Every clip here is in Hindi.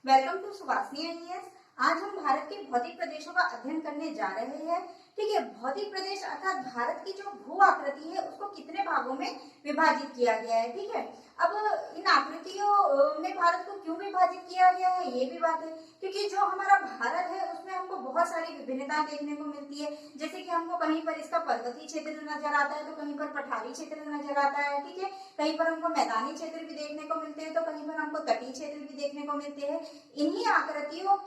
Welcome to सुवासनी IAS. आज हम भारत के भौतिक प्रदेशों का अध्ययन करने जा रहे हैं। ठीक है, भौतिक प्रदेश अर्थात भारत की जो भू आकृति है उसको कितने भागों में विभाजित किया गया है। ठीक है, अब इन आकृतियों में भारत को क्यों विभाजित किया गया है ये भी बात है, क्योंकि जो हमारा भारत है उसमें हमको बहुत सारी विभिन्नता देखने को मिलती है। जैसे कि हमको कहीं पर इसका पर्वतीय क्षेत्र नजर आता है तो कहीं पर पठारी क्षेत्र नजर आता है। ठीक है, कहीं पर हमको मैदानी क्षेत्र भी देखने को मिलते हैं तो कहीं पर हमको तटीय क्षेत्र भी देखने को मिलते हैं। इन्हीं आकृतियों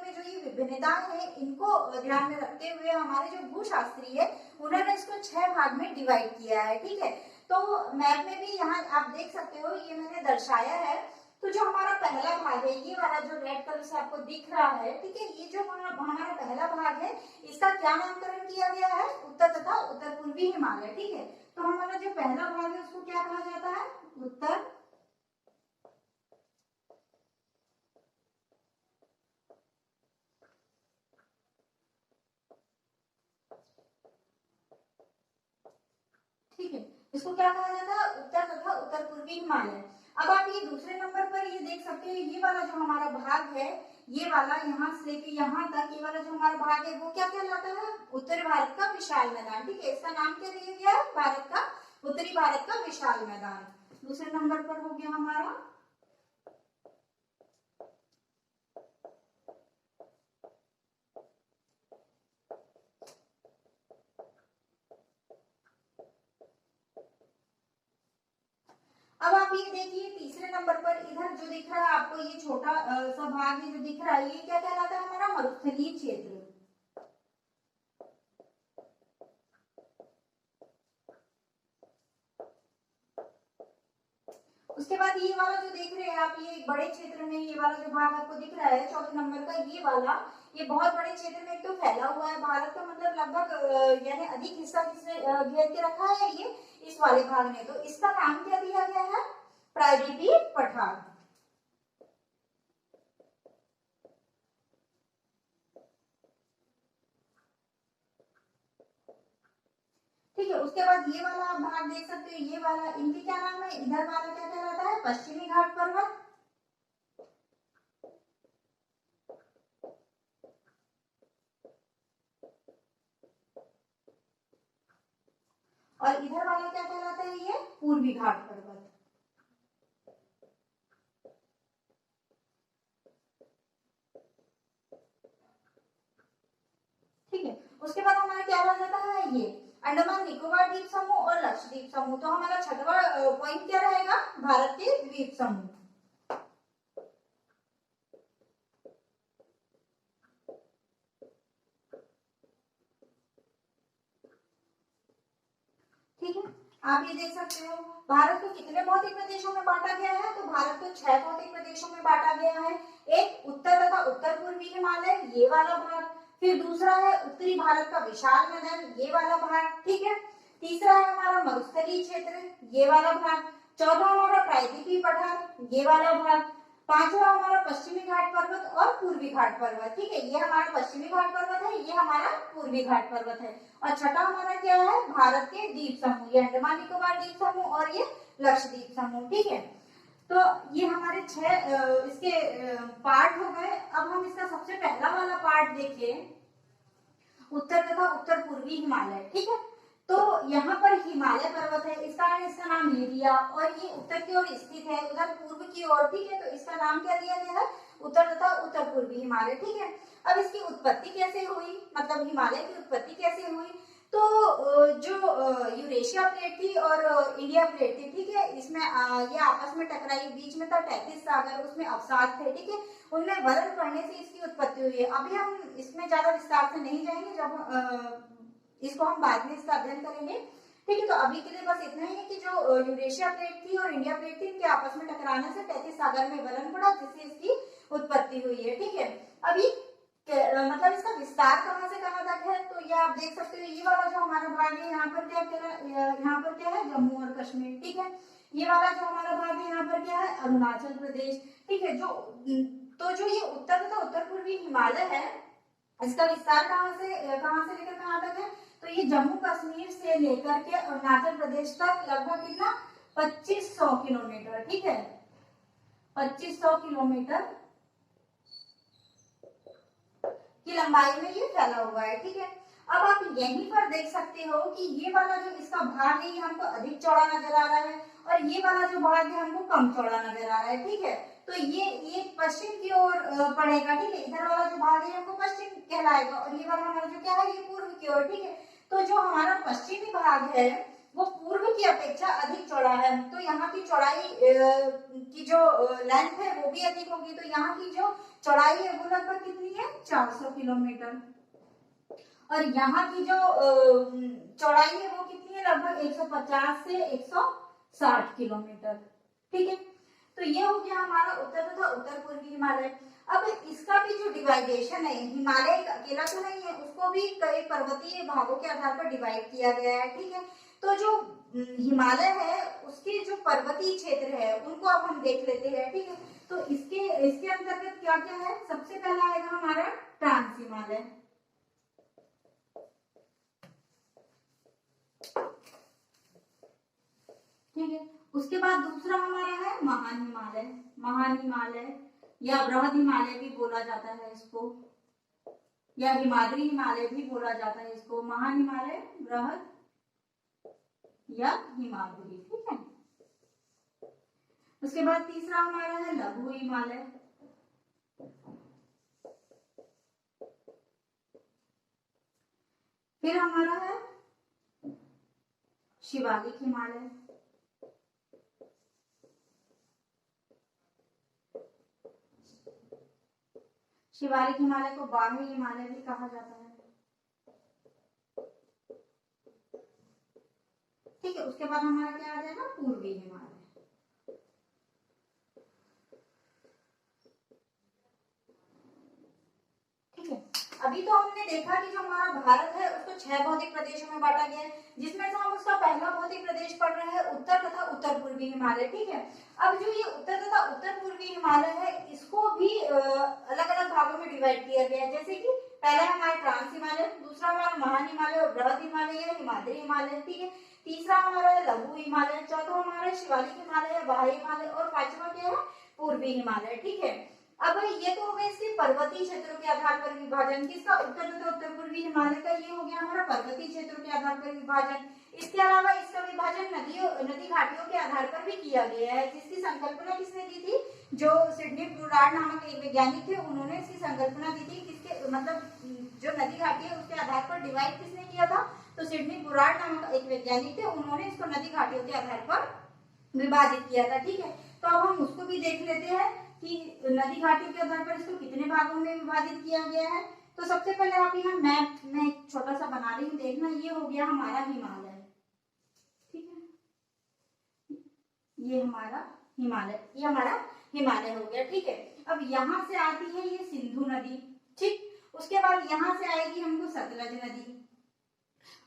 में जो ये विभिन्नताएं हैं इनको ध्यान में रखते हुए हमारे जो भूशास्त्री है उन्होंने इसको 6 भाग में डिवाइड किया है। ठीक है, तो मैप में भी यहाँ आप देख सकते हो, ये मैंने दर्शाया है। तो जो हमारा पहला भाग है, ये वाला जो रेड कलर से आपको दिख रहा है, ठीक है, ये जो हमारा पहला भाग है इसका क्या नामकरण किया गया है? उत्तर तथा उत्तर पूर्वी हिमालय। ठीक है, तो हमारा जो पहला भाग है उसको क्या कहा जाता है? उत्तर ठीक है, इसको क्या कहा जाता है? उत्तर तथा उत्तर पूर्वी हिमालय। अब आप ये दूसरे नंबर पर ये देख सकते हैं, ये वाला जो हमारा भाग है, ये वाला यहाँ से लेके यहाँ तक ये वाला जो हमारा भाग है वो क्या कहलाता है? उत्तरी भारत का विशाल मैदान। ठीक है, इसका नाम क्या दिया गया है? भारत का उत्तरी भारत का विशाल मैदान। दूसरे नंबर पर हो गया हमारा अब आप ये देखिए तीसरे नंबर पर इधर जो दिख रहा है आपको, ये छोटा सा भाग है जो दिख रहा है, ये क्या कहलाता है? हमारा मरुस्थलीय क्षेत्र। उसके बाद ये वाला जो देख रहे हैं आप, ये बड़े क्षेत्र में ये वाला जो भाग आपको दिख रहा है चौथे नंबर का, ये वाला ये बहुत बड़े क्षेत्र में एक तो फैला हुआ है। भारत का मतलब लगभग यानी अधिक हिस्सा किसने घेर के रखा है? ये इस वाले भाग ने। तो इसका नाम क्या दिया गया है? प्रायद्वीपीय पठार। ठीक है, उसके बाद ये वाला आप भाग देख सकते हो, ये वाला, इनके क्या नाम है? इधर वाला क्या कहलाता है? पश्चिमी घाट पर्वत। और इधर वाला क्या कहलाता है? ये पूर्वी घाट पर्वत। ठीक है, उसके बाद हमारा क्या रह जाता है? ये अंडमान निकोबार द्वीप समूह और लक्षद्वीप समूह। तो हमारा छठवां पॉइंट क्या रहेगा? भारत के द्वीप समूह। ठीक है, आप ये देख सकते हो भारत को कितने भौतिक प्रदेशों में बांटा गया है? तो भारत को 6 भौतिक प्रदेशों में बांटा गया है। एक उत्तर तथा उत्तर पूर्वी हिमालय, ये वाला भाग। फिर दूसरा है उत्तरी भारत का विशाल मैदान, ये वाला भाग। ठीक है, तीसरा है हमारा मरुस्थलीय क्षेत्र, ये वाला भाग। चौथा हमारा प्रायद्वीपीय पठार, ये वाला भाग। पांचवा हमारा पश्चिमी घाट पर्वत और पूर्वी घाट पर्वत। ठीक है, ये हमारा पश्चिमी घाट पर्वत है, ये हमारा पूर्वी घाट पर्वत है। और छठा हमारा क्या है? भारत के द्वीप समूह, ये अंडमान निकोबार द्वीप समूह और ये लक्षद्वीप समूह। ठीक है, तो ये हमारे 6 इसके पार्ट हो गए। अब हम इसका सबसे पहला वाला पार्ट देखें, उत्तर तथा उत्तर पूर्वी हिमालय। ठीक है, तो यहाँ पर हिमालय पर्वत है, इसका नाम लिरिया, और ये उत्तर की ओर स्थित है, उधर पूर्व की ओर। ठीक है, तो इसका नाम क्या दिया गया है? उत्तर तथा उत्तर पूर्वी हिमालय। ठीक है, अब इसकी उत्पत्ति कैसे हुई, मतलब हिमालय की उत्पत्ति कैसे हुई? तो जो यूरेशिया प्लेट थी और इंडिया प्लेट थी, ठीक है, इसमें ये आपस में टकराई, बीच में था तैतीस सागर, उसमें अवसाद थे। ठीक है, उनमें वलन पड़ने से इसकी उत्पत्ति हुई है। अभी हम इसमें ज्यादा विस्तार से नहीं जाएंगे, जब इसको हम बाद में इसका अध्ययन करेंगे। ठीक है, तो अभी के लिए बस इतना ही है कि जो यूरेशिया प्लेट थी और इंडिया प्लेट थी, इनके आपस में टकराने से तैतीस सागर में वलन पड़ा, जिससे इसकी उत्पत्ति हुई है। ठीक है, अभी मतलब इसका विस्तार कहाँ से कहाँ तक है? तो ये आप देख सकते हो, ये वाला जो हमारा भाग है यहाँ पर क्या है? जम्मू और कश्मीर। ठीक है, ये वाला जो हमारा भाग है यहाँ पर क्या है? अरुणाचल प्रदेश। ठीक है, जो ये उत्तर तथा उत्तर पूर्वी हिमालय है, इसका विस्तार कहाँ से लेकर कहाँ तक है? तो ये जम्मू कश्मीर से लेकर के अरुणाचल प्रदेश तक लगभग कितना? 2500 किलोमीटर। ठीक है, 2500 किलोमीटर की लंबाई में ये फैला हुआ है। ठीक है, अब आप यहीं पर देख सकते हो कि ये वाला जो इसका भाग है ये हमको अधिक चौड़ा नजर आ रहा है और ये वाला जो भाग है हमको कम चौड़ा नजर आ रहा है। ठीक है, तो ये पश्चिम की ओर पड़ेगा। ठीक है, इधर वाला जो भाग है हमको पश्चिम कहलाएगा और ये वाला हमारा जो क्या है ये पूर्व की ओर। ठीक है, तो जो हमारा पश्चिमी भाग है वो पूर्व की अपेक्षा अधिक चौड़ा है, तो यहाँ की चौड़ाई की जो लेंथ है वो भी अधिक होगी, तो यहाँ की जो चौड़ाई है वो लगभग कितनी है 400 किलोमीटर और यहाँ की जो चौड़ाई है वो कितनी है लगभग 150 से 160 किलोमीटर। ठीक है, तो ये हो गया हमारा उत्तर तथा उत्तर पूर्वी हिमालय। अब इसका भी जो डिवाइडेशन है, हिमालय अकेला तो नहीं है, उसको भी कई पर्वतीय भागों के आधार पर डिवाइड किया गया है। ठीक है, तो जो हिमालय है उसके जो पर्वतीय क्षेत्र है उनको अब हम देख लेते हैं। ठीक है, तो इसके अंतर्गत क्या क्या है, सबसे पहला आएगा हमारा ट्रांस हिमालय। ठीक है, उसके बाद दूसरा हमारा है महान हिमालय। महान हिमालय या बृहद हिमालय भी बोला जाता है इसको, या हिमाद्री हिमालय भी बोला जाता है इसको। महान हिमालय, बृहद या हिमाद्री। ठीक है, उसके बाद तीसरा हमारा है लघु हिमालय। फिर हमारा है शिवालिक हिमालय। शिवालिक हिमालय को बाह्य हिमालय भी कहा जाता है। ठीक है, उसके बाद हमारा क्या आ जाएगा पूर्वी हिमालय। ठीक है, अभी तो हमने देखा कि जो हमारा भारत है उसको 6 भौतिक प्रदेशों में बांटा गया है, जिसमें से हम उसका पहला भौतिक प्रदेश पढ़ रहे हैं उत्तर तथा उत्तर पूर्वी हिमालय। ठीक है, अब जो ये उत्तर तथा उत्तर पूर्वी हिमालय है इसको भी अलग अलग भागों में डिवाइड किया गया है, जैसे कि पहला हमारा ट्रांस हिमालय, दूसरा हमारा महान हिमालय और बृहद हिमालय या हिमाद्री हिमालय। ठीक है, तीसरा हमारा है लघु हिमालय, चौथा हमारा शिवालिक हिमालय या बाह्य हिमालय और पांचवा क्या है पूर्वी हिमालय। ठीक है, अब ये तो हो गए इसके पर्वतीय क्षेत्रों के आधार पर विभाजन, किसका उत्तर तथा उत्तर पूर्वी हिमालय का, ये हो गया हमारा पर्वतीय क्षेत्रों के आधार पर विभाजन। इसके अलावा इसका विभाजन नदी घाटियों के आधार पर भी किया गया है, जिसकी संकल्पना किसने दी थी, जो सिडनी ब्रूडार्ड नामक एक वैज्ञानिक थे, उन्होंने इसकी संकल्पना दी थी। किसके मतलब जो नदी घाटी है उसके आधार पर डिवाइड किसने किया था, तो सिडनी ब्रूडार्ड नामक एक वैज्ञानिक थे, उन्होंने इसको नदी घाटियों के आधार पर विभाजित किया था। ठीक है, तो अब हम उसको भी देख लेते हैं कि नदी घाटियों के आधार पर इसको कितने भागों में विभाजित किया गया है। तो सबसे पहले आप यहाँ मैप में एक छोटा सा बना रही हूँ, देखना ये हो गया हमारा हिमालय। ठीक है, ये हमारा हिमालय, ये हमारा हिमालय हो गया। ठीक है, अब यहाँ से आती है ये सिंधु नदी। ठीक, उसके बाद यहाँ से आएगी हमको सतलज नदी,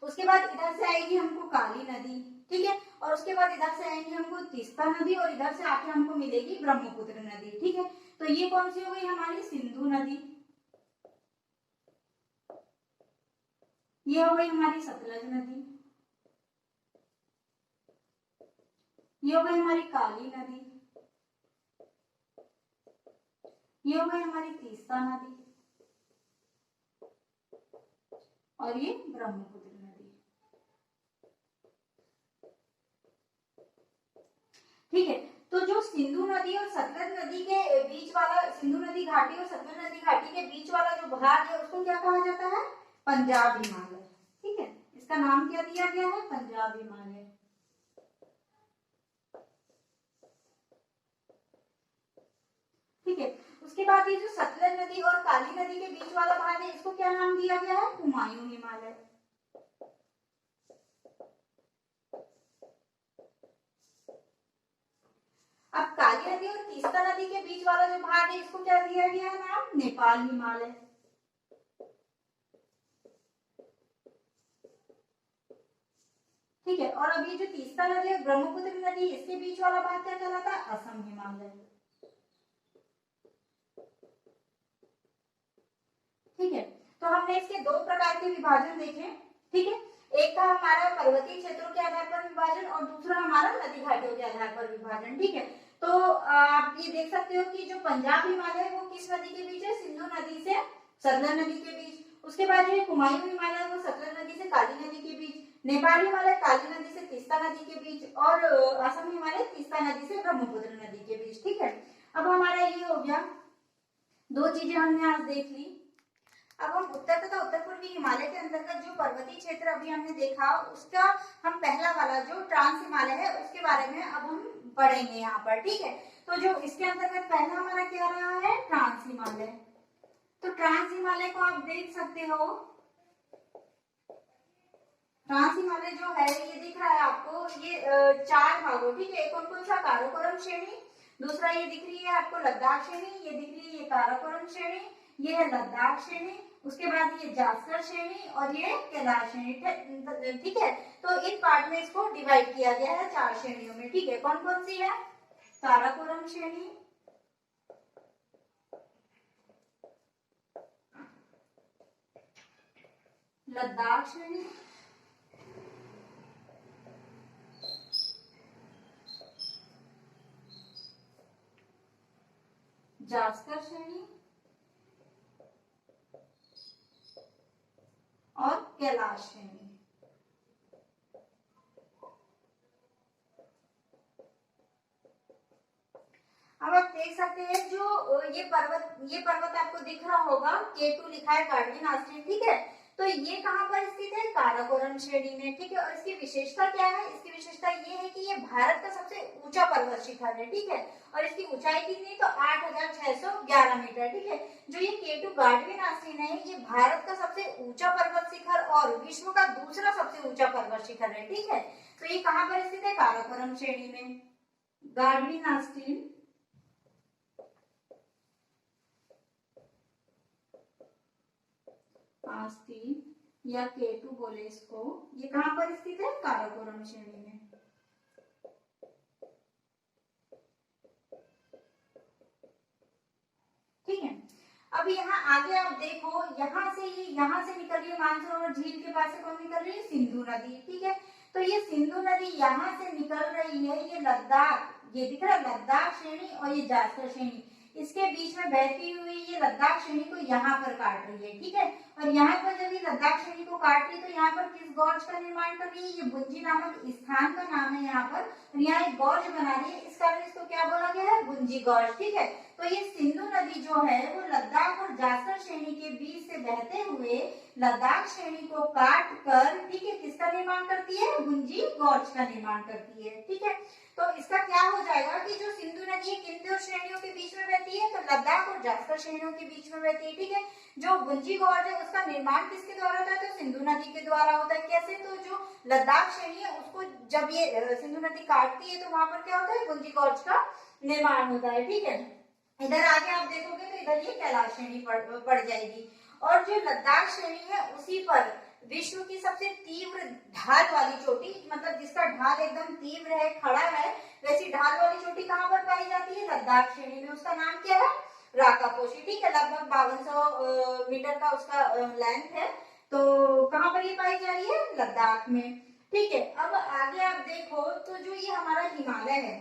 उसके बाद इधर से आएगी हमको काली नदी। ठीक है, और उसके बाद इधर से आएंगे हमको तीस्ता नदी और इधर से आके हमको मिलेगी ब्रह्मपुत्र नदी। ठीक है, तो ये कौन सी हो गई हमारी सिंधु नदी, ये हो गई हमारी सतलज नदी, ये हो गई हमारी काली नदी, ये हो गई हमारी तीस्ता नदी और ये ब्रह्मपुत्र नदी। ठीक है, तो जो सिंधु नदी और सतलज नदी के बीच वाला, सिंधु नदी घाटी और सतलज नदी घाटी के बीच वाला जो भाग है उसको क्या कहा जाता है, पंजाब हिमालय। ठीक है, इसका नाम क्या दिया गया है, पंजाब हिमालय। ठीक है, उसके बाद ये जो सतलज नदी और काली नदी के बीच वाला भाग है इसको क्या नाम दिया गया है, हुमायूं हिमालय। अब काली नदी और तीस्ता नदी के बीच वाला जो भाग है इसको क्या दिया गया है नाम, नेपाल हिमालय। ठीक है, और अभी जो तीस्ता नदी और ब्रह्मपुत्र नदी इसके बीच वाला भाग क्या कहलाता है, असम हिमालय। ठीक है, तो हमने इसके दो प्रकार के विभाजन देखे। ठीक है, एक था हमारा पर्वतीय क्षेत्रों के आधार पर विभाजन और दूसरा हमारा नदी घाटियों के आधार पर विभाजन। ठीक है, तो आप ये देख सकते हो कि जो पंजाब हिमालय है वो किस नदी के बीच है, सिंधु नदी से सतलज नदी के बीच। उसके बाद जो कुमायूं हिमालय वो सतलज नदी से काली नदी के बीच, नेपाल हिमालय काली नदी से तीस्ता नदी के बीच, और असम हिमालय तीस्ता नदी से ब्रह्मपुत्र नदी के बीच। ठीक है, अब हमारा ये हो गया, दो चीजें हमने आज देख ली। अब हम उत्तर तथा उत्तर पूर्वी हिमालय के अंतर्गत जो पर्वतीय क्षेत्र अभी हमने देखा, उसका हम पहला वाला जो ट्रांस हिमालय है उसके बारे में अब हम पढ़ेंगे यहाँ पर। ठीक है, तो जो इसके अंतर्गत पहला हमारा क्या रहा है, ट्रांस हिमालय। तो ट्रांस हिमालय को आप देख सकते हो, ट्रांस हिमालय जो है ये दिख रहा है आपको, ये चार भागों, ठीक है, कौन कौन सा, काराकोरम श्रेणी, दूसरा ये दिख रही है आपको लद्दाख श्रेणी, ये दिख रही है ये काराकोरम श्रेणी, ये है लद्दाख श्रेणी, उसके बाद ये जास्कर श्रेणी और ये कैलाश श्रेणी। ठीक है, तो इन पार्ट में इसको डिवाइड किया गया है चार श्रेणियों में। ठीक है, कौन कौन सी है, काराकोरम श्रेणी, लद्दाख श्रेणी, जास्कर श्रेणी और कैलाश श्रेणी। अब आप देख सकते हैं जो ये पर्वत आपको दिख रहा होगा, K2 लिखा है गार्डविन आस्ट्रीन। ठीक है, तो ये कहाँ पर स्थित है, काराकोरम श्रेणी में। ठीक है, और इसकी विशेषता क्या है, इसकी विशेषता ये है कि ये भारत का सबसे ऊंचा पर्वत शिखर है। ठीक है, और इसकी ऊंचाई कितनी, तो 8611 मीटर। ठीक है, जो ये K2 गार्डविन आस्ट्रीन है ये भारत का सबसे ऊंचा पर्वत शिखर और विश्व का दूसरा सबसे ऊंचा पर्वत शिखर है। ठीक है, तो ये कहाँ पर स्थित है, काराकोरम श्रेणी में। गार्डविन आस्ट्रीन या K2 बोले इसको, ये कहां पर स्थित है, काराकोरम श्रेणी में। ठीक है, अब यहाँ आगे आप देखो, यहाँ से निकल रही है मानसरोवर झील के पास से कौन निकल रही है, सिंधु नदी। ठीक है, तो ये सिंधु नदी यहाँ से निकल रही है, ये लद्दाख, ये दिख रहा है लद्दाख श्रेणी और ये जास्कर श्रेणी, इसके बीच में बहती हुई ये लद्दाख श्रेणी को यहाँ पर काट रही है। ठीक है, और यहाँ पर जब ये लद्दाख श्रेणी को काट रही है तो यहाँ पर किस गॉर्ज का निर्माण कर रही है, ये गुंजी नामक स्थान का नाम है यहाँ पर, और यहाँ एक गॉर्ज बना रही है, इस कारण इसको क्या बोला गया है, गुंजी गॉर्ज। ठीक है, तो ये सिंधु नदी जो है वो लद्दाख और जास्कर श्रेणी के बीच से बहते हुए लद्दाख श्रेणी को काट कर, ठीक है, किसका निर्माण करती है, गुंजी गॉर्ज का निर्माण करती है। ठीक है, तो इसका क्या हो जाएगा कि जो सिंधु नदी किन दो श्रेणियों के बीच में बहती है, तो लद्दाख और जास्कर श्रेणियों के बीच में बहती है। ठीक है, जो गुंजी गॉर्ज है उसका निर्माण किसके द्वारा होता है, तो सिंधु नदी के द्वारा होता है। कैसे, तो जो लद्दाख श्रेणी है उसको जब ये सिंधु नदी काटती है तो वहां पर क्या होता है, गुंजी गॉर्ज का निर्माण होता है। ठीक है, इधर आगे आप देखोगे तो इधर ये कैलाश श्रेणी पड़ जाएगी, और जो लद्दाख श्रेणी है उसी पर विश्व की सबसे तीव्र ढाल वाली चोटी, मतलब जिसका ढाल एकदम तीव्र है, खड़ा है, वैसी ढाल वाली चोटी कहाँ पर पाई जाती है, लद्दाख श्रेणी में। उसका नाम क्या है, राकापोशी। ठीक है, लगभग 5200 मीटर का उसका लेंथ है, तो कहाँ पर ये पाई जा रही है, लद्दाख में। ठीक है, अब आगे आप देखो तो जो ये हमारा हिमालय है,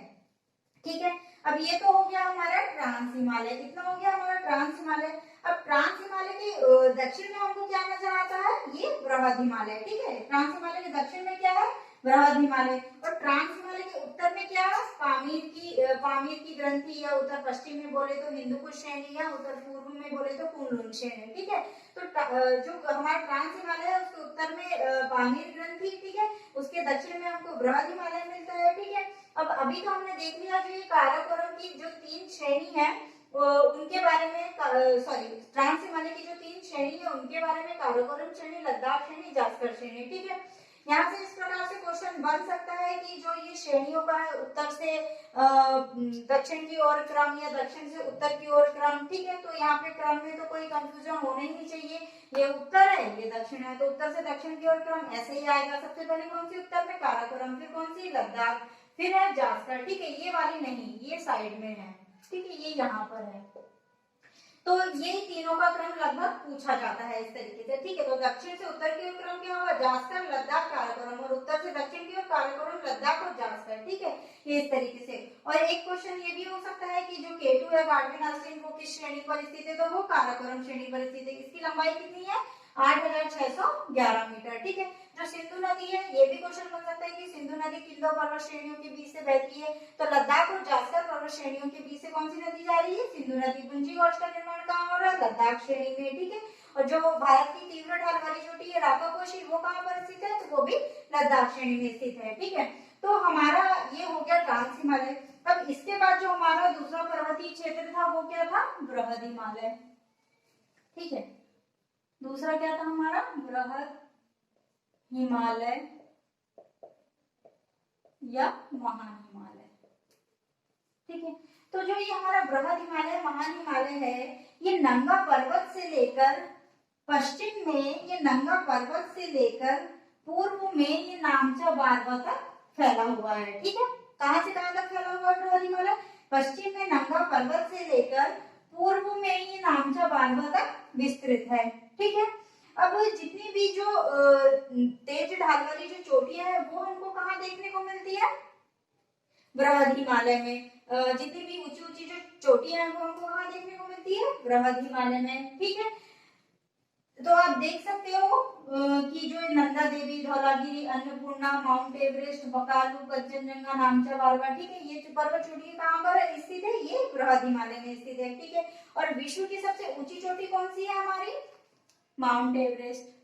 ठीक है, अब ये तो हो गया हमारा ट्रांस हिमालय, कितना हो गया हमारा ट्रांस हिमालय। अब ट्रांस हिमालय के दक्षिण में हमको क्या नजर आता है, ये बृहद हिमालय। ठीक है, ट्रांस हिमालय के दक्षिण में क्या है, बृहद हिमालय, और ट्रांस हिमालय के उत्तर में क्या है, पामीर की ग्रंथि, या उत्तर पश्चिम में बोले तो हिंदुकुश श्रेणी, या उत्तर पूर्व में बोले तो कुनलुन श्रेणी। ठीक है, तो जो हमारा ट्रांस हिमालय है उसके उत्तर में पामीर ग्रंथि, ठीक है, उसके दक्षिण में हमको बृहद हिमालय मिलता है। ठीक है, अब अभी तो हमने देख लिया जो ये काराकोरम की जो 3 श्रेणी है उनके बारे में, ट्रांस हिमालय की जो 3 श्रेणी है उनके बारे में, काराकोरम श्रेणी, लद्दाख श्रेणी, जास्कर श्रेणी। ठीक है, यहाँ से इस प्रकार से क्वेश्चन बन सकता है कि जो ये श्रेणियों का है उत्तर से दक्षिण की ओर क्रम या दक्षिण से उत्तर की ओर क्रम। ठीक है, तो यहाँ पे क्रम में तो कोई कंफ्यूजन होना ही नहीं चाहिए, ये उत्तर है ये दक्षिण है, तो उत्तर से दक्षिण की ओर क्रम ऐसे ही आएगा। सबसे पहले कौन सी उत्तर में काराकोरम, फिर कौन सी लद्दाख, फिर है जास्कर। ठीक है, ये वाली नहीं, ये साइड में है। ठीक है, ये यहाँ पर है। तो ये तीनों का क्रम लगभग पूछा जाता है इस तरीके से, ठीक है। तो दक्षिण से उत्तर की ओर क्रम क्या होगा, जास्कर लद्दाख काराकोरम, और उत्तर से दक्षिण की ओर काराकोरम लद्दाख और जास्कर, ठीक है, ये इस तरीके से। और एक क्वेश्चन ये भी हो सकता है कि जो केटू है गार्डविन आइलैंड वो किस श्रेणी पर स्थित है, तो वो काराकोरम श्रेणी पर स्थित है। इसकी लंबाई कितनी है, 8611 मीटर, ठीक है। जो सिंधु नदी है, ये भी क्वेश्चन बन सकता है कि सिंधु नदी किन दो पर्वत श्रेणियों के बीच से बहती है, तो लद्दाख और जास्कर पर्वत श्रेणियों के बीच से कौन सी नदी जा रही है, सिंधु नदी। पुंजी गॉर्ज का निर्माण कहाँ हो रहा है, लद्दाख श्रेणी में, ठीक है। और जो भारत की तीव्र ढाल वाली चोटी है राकापोशी, वो कहाँ पर स्थित है, तो वो भी लद्दाख श्रेणी में स्थित है, ठीक है। तो हमारा ये हो गया ट्रांस हिमालय। अब इसके बाद जो हमारा दूसरा पर्वतीय क्षेत्र था वो क्या था, बृहद हिमालय, ठीक है। दूसरा क्या था हमारा, बृहद हिमालय या महान हिमालय, ठीक है। तो जो ये हमारा बृहद हिमालय महान हिमालय है, ये नंगा पर्वत से लेकर पश्चिम में, ये नंगा पर्वत से लेकर पूर्व में ये नामचा बारवा तक फैला हुआ है, ठीक है। कहां से कहां तक फैला हुआ है बृहद हिमालय, पश्चिम में नंगा पर्वत से लेकर पूर्व में ये नामचा बारवा तक विस्तृत है, ठीक है। अब जितनी भी जो तेज ढाल वाली जो चोटियां है वो हमको कहाँ देखने को मिलती है, बृहद हिमालय में। जितनी भी ऊंची ऊंची जो चोटियां हैं वो हमको कहाँ देखने को मिलती है, बृहद हिमालय में, ठीक है। तो आप देख सकते हो कि जो नंदा देवी, धौलागिरी, अन्नपूर्णा, माउंट एवरेस्ट, बकालू, कंचनजंगा, नामचा बारवा, ठीक है, ये पर्वत चोटी कहाँ पर स्थित है, ये बृहद हिमालय में स्थित है, ठीक है। और विश्व की सबसे ऊंची चोटी कौन सी है हमारी, माउंट एवरेस्ट,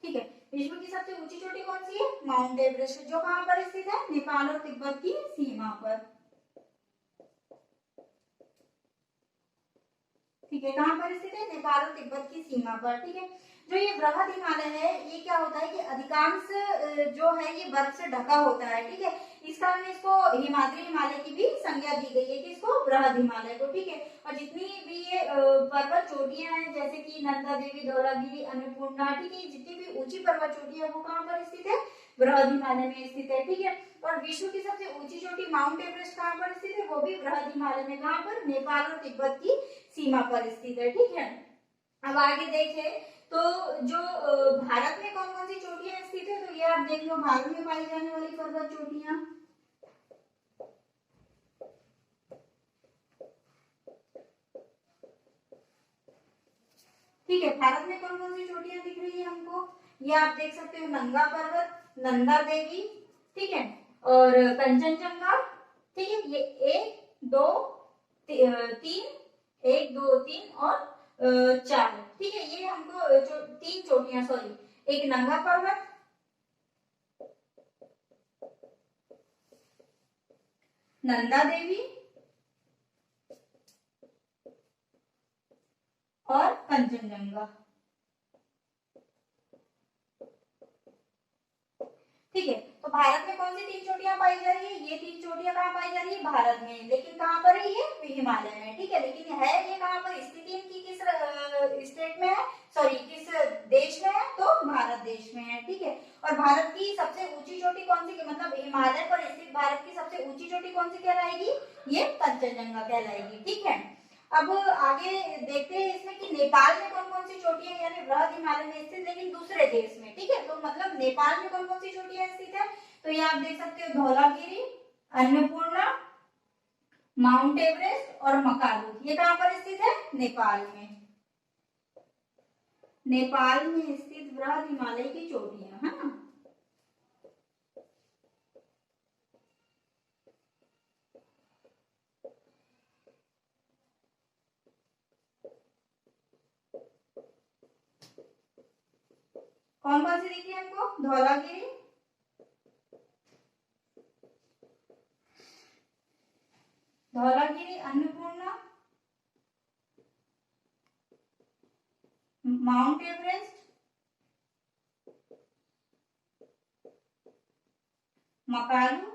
ठीक है। विश्व की सबसे ऊंची चोटी कौन सी है, माउंट एवरेस्ट, जो कहां पर स्थित है, नेपाल और तिब्बत की सीमा पर, ठीक है। कहां पर स्थित है, नेपाल और तिब्बत की सीमा पर, ठीक है। जो ये बृहद हिमालय है, ये क्या होता है कि अधिकांश जो है ये बर्फ से ढका होता है, ठीक है। इस कारण इसको हिमाद्री हिमालय की भी संज्ञा दी गई है कि इसको बृहद हिमालय को, ठीक है। और जितनी भी ये पर्वत चोटियां हैं जैसे कि नंदा देवी, धौलागिरी, अन्नपूर्णा, ठीक है, जितनी भी ऊंची पर्वत चोटियां वो कहाँ पर स्थित है, बृहद हिमालय में स्थित है, ठीक है। और विश्व की सबसे ऊंची चोटी माउंट एवरेस्ट कहाँ पर स्थित है, वो भी बृहद हिमालय में, कहाँ पर, नेपाल और तिब्बत की सीमा पर स्थित है, ठीक है। अब आगे देखें तो जो भारत में कौन कौन सी चोटियां स्थित है, तो ये आप देख लो, भारत में पाई जाने वाली पर्वत चोटियां, ठीक है। भारत में कौन कौन सी चोटियां दिख रही है हमको, ये आप देख सकते हो, नंगा पर्वत, नंदा देवी, ठीक है, और कंचनजंगा, ठीक है, ये एक दो तीन, एक दो तीन और चार, ठीक है। ये हमको तीन चोटियां, सॉरी, एक नंगा पर्वत, नंदा देवी और कंचनजंगा, ठीक है। तो भारत में कौन सी तीन चोटियां पाई जा रही है, ये तीन चोटियां कहाँ पाई जा रही है, भारत में, लेकिन कहाँ पर है ये, हिमालय में, ठीक है। लेकिन है ये कहाँ पर, स्थिति इनकी किस स्टेट में है, सॉरी किस देश में है, तो भारत देश में है, ठीक है। और भारत की सबसे ऊंची चोटी कौन सी, मतलब हिमालय पर स्थित भारत की सबसे ऊंची चोटी कौन सी कहलाएगी, ये कंचनजंगा कहलाएगी, ठीक है। अब आगे देखते हैं इसमें कि नेपाल में कौन कौन सी चोटियां, यानी बृहद हिमालय में स्थित लेकिन दूसरे देश में, ठीक है। तो मतलब नेपाल में कौन कौन सी चोटियां स्थित है, तो ये आप देख सकते हो, धौलागिरी, अन्नपूर्णा, माउंट एवरेस्ट और मकालू, ये कहां पर स्थित है, नेपाल में, नेपाल में स्थित बृहद हिमालय की चोटियां, है ना। कौन कौन सी दिखी हमको, धौलागिरी, धौलागिरी, अन्नपूर्णा, माउंट एवरेस्ट, मकालू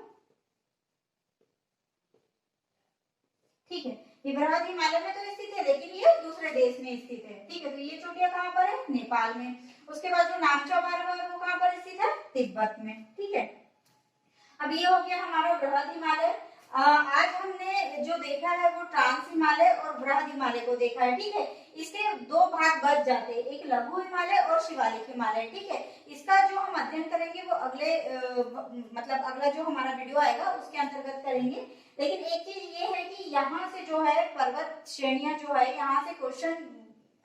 ठीक है। ये बृहद हिमालय में तो स्थित है, लेकिन ये दूसरे देश में स्थित है। ठीक है, तो ये चोटियां कहाँ पर है? नेपाल में। उसके बाद जो नामचो पर्वत है वो कहाँ पर स्थित है? तिब्बत में। ठीक है, अब ये हो गया हमारा बृहद हिमालय। आज हमने जो देखा है वो ट्रांस हिमालय और बृहद हिमालय को देखा है। ठीक है, इसके दो भाग बच जाते हैं, एक लघु हिमालय और शिवालिक हिमालय। ठीक है, इसका जो हम अध्ययन करेंगे वो अगले मतलब अगला जो हमारा वीडियो आएगा उसके अंतर्गत करेंगे। लेकिन एक चीज ये है कि यहाँ से जो है पर्वत श्रेणियां जो है, यहाँ से क्वेश्चन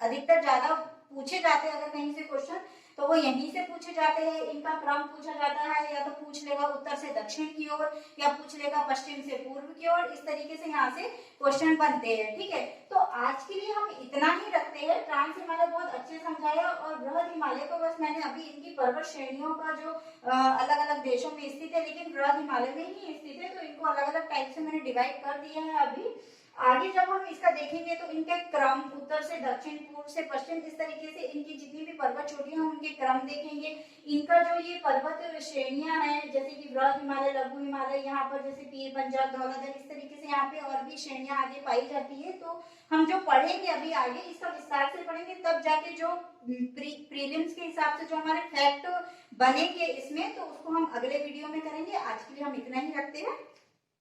अधिकतर ज्यादा पूछे जाते हैं। अगर कहीं से क्वेश्चन तो वो यहीं से पूछे जाते हैं। इनका क्रम पूछा जाता है, या तो पूछ लेगा उत्तर से दक्षिण की ओर, या पूछ लेगा पश्चिम से पूर्व की ओर। इस तरीके से यहाँ से क्वेश्चन बनते हैं। ठीक है, तो आज के लिए हम इतना ही रखते हैं। ट्रांस हिमालय बहुत अच्छे समझाया, और बृहद हिमालय को बस मैंने अभी इनकी पर्वत श्रेणियों का जो अलग अलग देशों में स्थित है, लेकिन बृहद हिमालय में ही स्थित है, तो इनको अलग अलग टाइप से मैंने डिवाइड कर दिया है। अभी आगे जब हम इसका देखेंगे तो इनके क्रम उत्तर से दक्षिण, पूर्व से पश्चिम, इस तरीके से इनकी जितनी भी पर्वत चोटियां हैं उनके क्रम देखेंगे। इनका जो ये पर्वत श्रेणियां हैं, जैसे कि बृहद हिमालय, लघु हिमालय, यहाँ पर जैसे पीर पंजाल, धौलाधर, इस तरीके से यहाँ पे और भी श्रेणियां आगे पाई जाती है। तो हम जो पढ़ेंगे अभी आगे इसका विस्तार से पढ़ेंगे, तब जाके जो प्रीलिम्स के हिसाब से जो हमारे फैक्ट बनेंगे इसमें, तो उसको हम अगले वीडियो में करेंगे। आज के लिए हम इतना ही रखते हैं।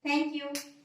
Thank you.